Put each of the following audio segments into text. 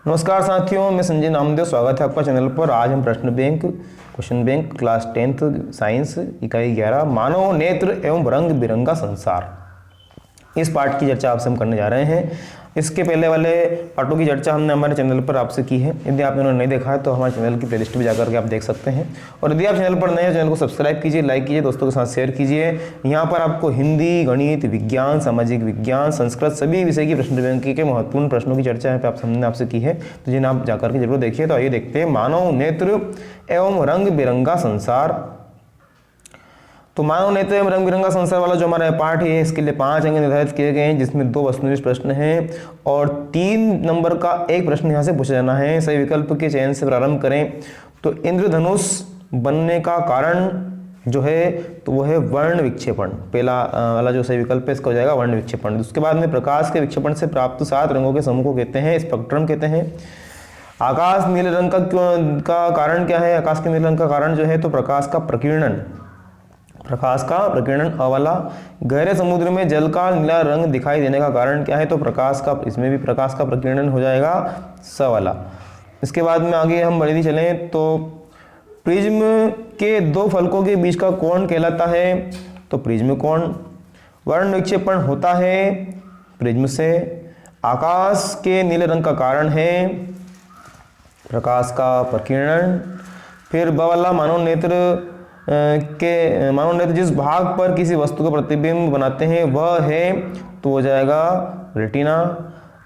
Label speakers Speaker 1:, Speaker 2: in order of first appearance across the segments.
Speaker 1: नमस्कार साथियों, मैं संजय नामदेव। स्वागत है आपका चैनल पर। आज हम प्रश्न bank question bank class 10th science इकाई 11 मानव नेत्र एवं रंग बिरंगा संसार, इस पार्ट की चर्चा आपसे हम करने जा रहे हैं। इसके पहले वाले पार्टों की चर्चा हमने हमारे चैनल पर आपसे की है। यदि आपने उन्हें नहीं देखा है तो हमारे चैनल की प्लेलिस्ट में जाकर के आप देख सकते हैं। और यदि आप चैनल पर नए हैं, चैनल को सब्सक्राइब कीजिए, लाइक कीजिए, दोस्तों के साथ शेयर कीजिए। यहाँ पर आपको हिंदी, गणित, विज्ञान, सामाजिक विज्ञान, संस्कृत सभी विषय की प्रश्न बैंक के महत्वपूर्ण प्रश्नों की चर्चा यहाँ पे हमने आपसे की है, तो जिन्हें आप जाकर के जरूर देखिए। तो आइए देखते हैं मानव नेत्र एवं रंग बिरंगा संसार। तो मानव नेत्र एवं रंग बिरंगा संसार वाला जो हमारा पार्ट है, इसके लिए 5 अंक निर्धारित किए गए हैं, जिसमें 2 वस्तुनिष्ठ प्रश्न हैं और 3 नंबर का एक प्रश्न यहाँ से पूछा जाना है। सही विकल्प के चयन से प्रारंभ करें। तो इंद्रधनुष बनने का कारण जो है तो वो है वर्ण विक्षेपण। पहला वाला जो सही विकल्प है इसका हो जाएगा वर्ण विक्षेपण। उसके बाद में प्रकाश के विक्षेपण से प्राप्त 7 रंगों के समूह को कहते हैं स्पेक्ट्रम कहते हैं। आकाश नीले रंग का कारण क्या है? आकाश के नीले रंग का कारण जो है तो प्रकाश का प्रकीर्णन। प्रकाश का प्रकीर्णन अ वाला। गहरे समुद्र में जल का नीला रंग दिखाई देने का कारण क्या है? तो प्रकाश का, इसमें भी प्रकाश का प्रकीर्णन हो जाएगा स वाला। इसके बाद में आगे हम बढ़ते चलें तो प्रिज्म के 2 फलकों के बीच का कोण कहलाता है तो प्रिज्म कोण। वर्ण विक्षेपण होता है प्रिज्म से। आकाश के नीले रंग का कारण है प्रकाश का प्रकीर्णन। फिर ब वाला मानव नेत्र जिस भाग पर किसी वस्तु का प्रतिबिंब बनाते हैं वह है तो हो जाएगा रेटिना।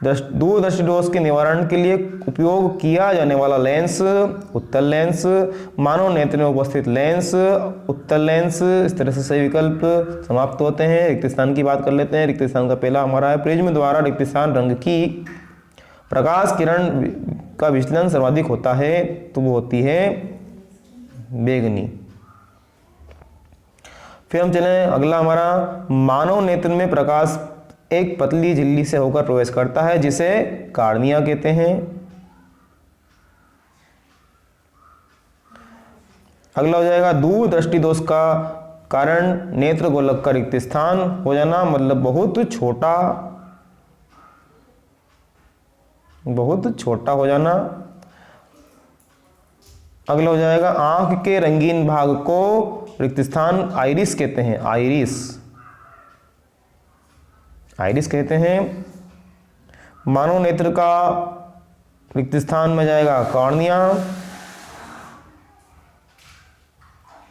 Speaker 1: दूरदर्शी दोष के निवारण के लिए उपयोग किया जाने वाला लेंस उत्तल लेंस। मानव नेत्र में उपस्थित लेंस उत्तल लेंस। इस तरह से सही विकल्प समाप्त होते हैं। रिक्त स्थान की बात कर लेते हैं। रिक्त स्थान का पहला हमारा है प्रिज्म द्वारा रिक्त स्थान रंग की प्रकाश किरण का विचलन सर्वाधिक होता है तो वो होती है बेगनी। फिर हम चलें अगला हमारा मानव नेत्र में प्रकाश एक पतली झिल्ली से होकर प्रवेश करता है जिसे कार्निया कहते हैं। अगला हो जाएगा दूर दृष्टि दोष का कारण नेत्र गोलक का रिक्त स्थान हो जाना, मतलब बहुत छोटा हो जाना। अगला हो जाएगा आंख के रंगीन भाग को रिक्त स्थान आइरिस कहते हैं। आइरिस कहते हैं। मानव नेत्र का रिक्त स्थान में जाएगा कॉर्निया,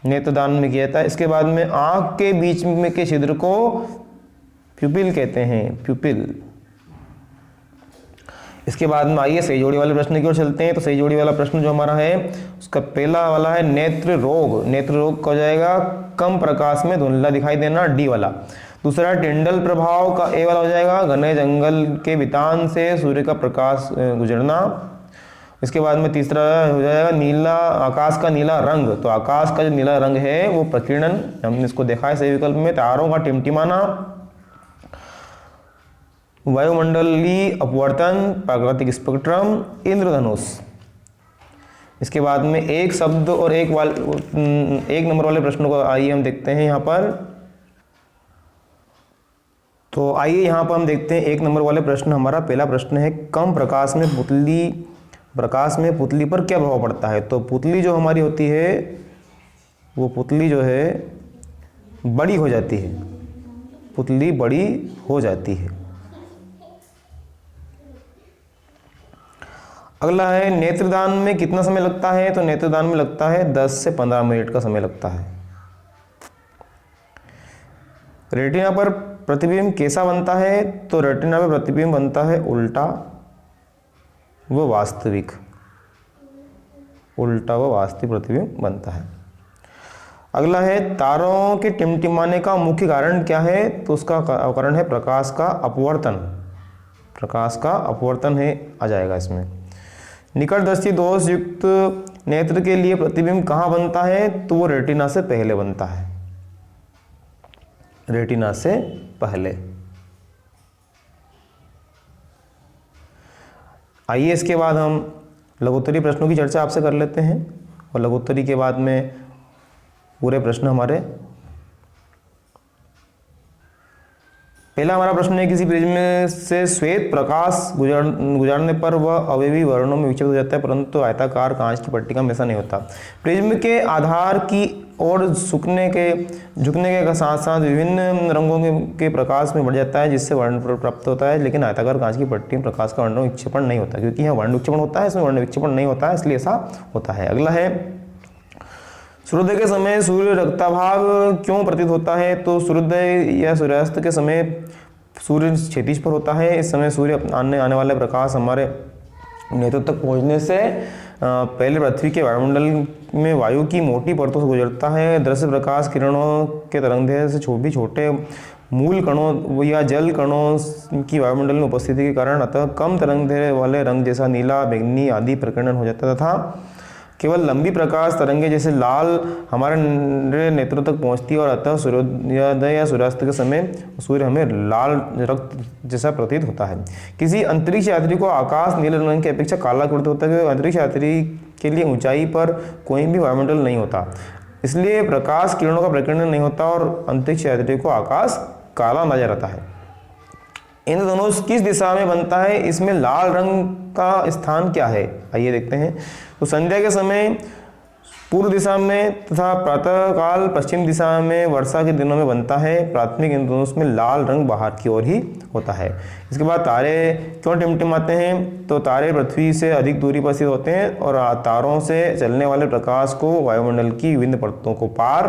Speaker 1: नेत्रदान में किया जाता है। इसके बाद में आंख के बीच में के छिद्र को प्यूपिल कहते हैं, प्यूपिल। इसके बाद में आइए सही जोड़ी वाले प्रश्न की ओर चलते हैं। तो सही जोड़ी वाला प्रश्न जो हमारा है उसका पहला वाला है नेत्र रोग। नेत्र रोग का हो जाएगा कम प्रकाश में धुंधला दिखाई देना, डी वाला। दूसरा टिंडल प्रभाव का ए वाला हो जाएगा घने जंगल के बितान से सूर्य का प्रकाश गुजरना। इसके बाद में तीसरा हो जाएगा नीला, आकाश का नीला रंग। तो आकाश का जो नीला रंग है वो प्रकीर्णन, हमने इसको देखा है सही विकल्प में। तारों का टिमटिमाना, वायुमंडलीय अपवर्तन, प्राकृतिक स्पेक्ट्रम, इंद्रधनुष। इसके बाद में एक शब्द और एक नंबर वाले प्रश्नों को आइए हम देखते हैं यहाँ पर। तो आइए यहाँ पर हम देखते हैं 1 नंबर वाले प्रश्न। हमारा पहला प्रश्न है कम प्रकाश में पुतली पर क्या प्रभाव पड़ता है? तो पुतली जो हमारी होती है वो पुतली जो है बड़ी हो जाती है, पुतली बड़ी हो जाती है। अगला है नेत्रदान में कितना समय लगता है? तो नेत्रदान में लगता है 10 से 15 मिनट का समय लगता है। रेटिना पर प्रतिबिंब कैसा बनता है? तो रेटिना पर प्रतिबिंब बनता है उल्टा व वास्तविक, उल्टा व वास्तविक प्रतिबिंब बनता है। अगला है तारों के टिमटिमाने का मुख्य कारण क्या है? तो उसका कारण है प्रकाश का अपवर्तन। प्रकाश का अपवर्तन है आ जाएगा इसमें। निकटदर्शी दोष युक्त नेत्र के लिए प्रतिबिंब कहाँ बनता है? तो वो रेटिना से पहले बनता है, रेटिना से पहले। आइए इसके बाद हम लघुत्तरी प्रश्नों की चर्चा आपसे कर लेते हैं और लघुत्तरी के बाद में पूरे प्रश्न हमारे पहला हमारा प्रश्न है, किसी प्रिज्म से श्वेत प्रकाश गुजारने पर वह अवयवी वर्णों में विक्षेपित हो जाता है, परंतु आयताकार कांच की पट्टिका में ऐसा नहीं होता। प्रिज्म के आधार की ओर झुकने के साथ साथ विभिन्न रंगों के प्रकाश में बढ़ जाता है, जिससे वर्ण प्राप्त होता है, लेकिन आयताकार कांच की पट्टी में प्रकाश का वर्ण विक्षेपण नहीं होता, क्योंकि यहाँ वर्ण विक्षेपण होता है, इसमें वर्ण विक्षेपण नहीं होता है, इसलिए ऐसा होता है। अगला है, सूर्योदय के समय सूर्य रक्ताभाव क्यों प्रतीत होता है? तो सूर्योदय या सूर्यास्त के समय सूर्य क्षितिज पर होता है। इस समय सूर्य आने वाले प्रकाश हमारे नेत्रों तक पहुंचने से पहले पृथ्वी के वायुमंडल में वायु की मोटी परतों से गुजरता है। दृश्य प्रकाश किरणों के तरंगदैर्घ्य से भी छोटे मूल कणों या जल कणों की वायुमंडल में उपस्थिति के कारण अतः कम तरंगदैर्घ्य वाले रंग जैसा नीला, बैंगनी आदि प्रकीर्णन हो जाता था। केवल लंबी प्रकाश तरंगे जैसे लाल हमारे नेत्रों तक पहुंचती है और अतः सूर्योदय या सूर्यास्त के समय सूर्य हमें लाल रक्त जैसा प्रतीत होता है। किसी अंतरिक्ष यात्री को आकाश नीले रंग की अपेक्षा काला प्रतीत होता है, क्योंकि अंतरिक्ष यात्री के लिए ऊंचाई पर कोई भी वायुमंडल नहीं होता, इसलिए प्रकाश किरणों का प्रकीर्णन नहीं होता और अंतरिक्ष यात्री को आकाश काला नजर आता है। इंद्रधनुष किस दिशा में बनता है? इसमें लाल रंग का स्थान क्या है? आइए देखते हैं। तो संध्या के समय पूर्व दिशा में तथा प्रातःकाल पश्चिम दिशा में वर्षा के दिनों में बनता है। प्राथमिक इंद्रधनुष में लाल रंग बाहर की ओर ही होता है। इसके बाद तारे क्यों टिमटिमाते हैं? तो तारे पृथ्वी से अधिक दूरी पर स्थित होते हैं और तारों से चलने वाले प्रकाश को वायुमंडल की विभिन्न परतों को पार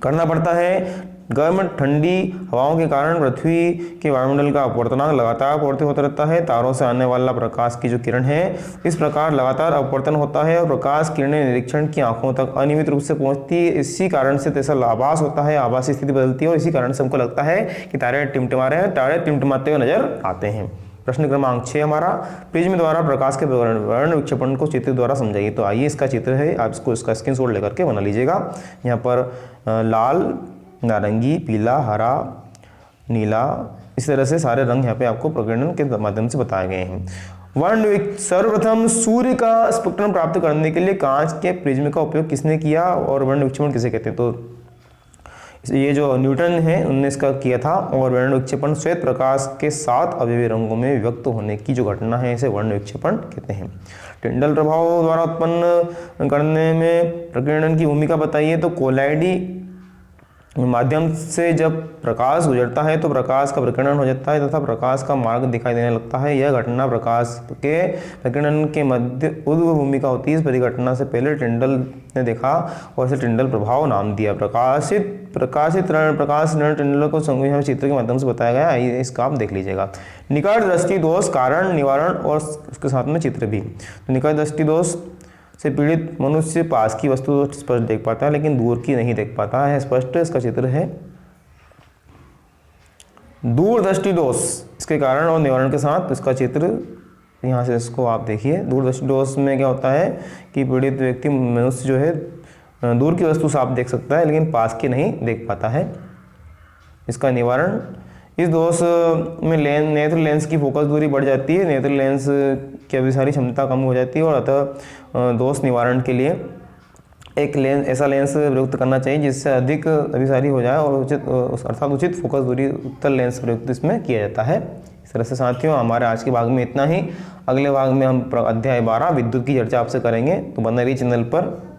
Speaker 1: करना पड़ता है। गर्म ठंडी हवाओं के कारण पृथ्वी के वायुमंडल का अपवर्तनांक लगातार अपवर्तित होता रहता है। तारों से आने वाला प्रकाश की जो किरण है इस प्रकार लगातार अपवर्तन होता है और प्रकाश किरणें निरीक्षण की आंखों तक अनियमित रूप से पहुंचती है। इसी कारण से ऐसा आभास होता है, आभासी स्थिति बदलती है और इसी कारण से हमको लगता है कि तारे टिमटिमा रहे हैं, तारे टिमटिमाते हुए नजर आते हैं। प्रश्न क्रमांक 6 हमारा, प्रिज्म द्वारा प्रकाश के वर्ण विक्षेपण को चित्र द्वारा समझाइए। तो आइए इसका चित्र है, आप इसका स्क्रीनशॉट लेकर के बना लीजिएगा। यहाँ पर लाल, नारंगी, पीला, हरा, नीला, इस तरह से सारे रंग यहाँ पे आपको प्रकीर्णन के माध्यम से बताए गए हैं। सर्वप्रथम सूर्य का स्पेक्ट्रम प्राप्त करने के लिए कांच के प्रिज्म का उपयोग किसने किया और वर्ण विक्षेपण किसे कहते हैं? तो ये जो न्यूटन है उनने इसका किया था। और वर्ण विक्षेपण श्वेत प्रकाश के 7 अवयवी रंगों में विभक्त होने की जो घटना है इसे वर्ण विक्षेपण कहते हैं। टिंडल प्रभाव द्वारा उत्पन्न करने में प्रकीर्णन की भूमिका बताइए। तो कोलाइडी माध्यम से जब प्रकाश गुजरता है तो प्रकाश का प्रकीर्णन हो जाता है तथा प्रकाश का मार्ग दिखाई देने लगता है। यह घटना प्रकाश के प्रकीर्णन के मध्य उद्भव भूमिका होती है। इस परिघटना से पहले टिंडल ने देखा और इसे टिंडल प्रभाव नाम दिया। प्रकाश टिंडल को चित्र के माध्यम से बताया गया है, इसका आप देख लीजिएगा। निकट दृष्टि दोष कारण निवारण और उसके साथ में चित्र भी। तो निकट दृष्टि दोष से पीड़ित मनुष्य पास की वस्तु स्पष्ट देख पाता है लेकिन दूर की नहीं देख पाता है। स्पष्ट इसका चित्र है। दूरदृष्टि दोष इसके कारण और निवारण के साथ इसका चित्र यहाँ से इसको आप देखिए। दूरदृष्टि दोष में क्या होता है कि पीड़ित व्यक्ति मनुष्य जो है दूर की वस्तु साफ देख सकता है लेकिन पास की नहीं देख पाता है। इसका निवारण, इस दोष में नेत्र लेंस की फोकस दूरी बढ़ जाती है, नेत्र लेंस की अभिसारी क्षमता कम हो जाती है और अतः दोष निवारण के लिए एक लेंस ऐसा लेंस प्रयुक्त करना चाहिए जिससे अधिक अभिसारी हो जाए और अर्थात उचित फोकस दूरी उत्तल लेंस प्रयुक्त इसमें किया जाता है। इस तरह से साथियों हमारे आज के भाग में इतना ही। अगले भाग में हम अध्याय 12 विद्युत की चर्चा आपसे करेंगे, तो बने रहिए चैनल पर।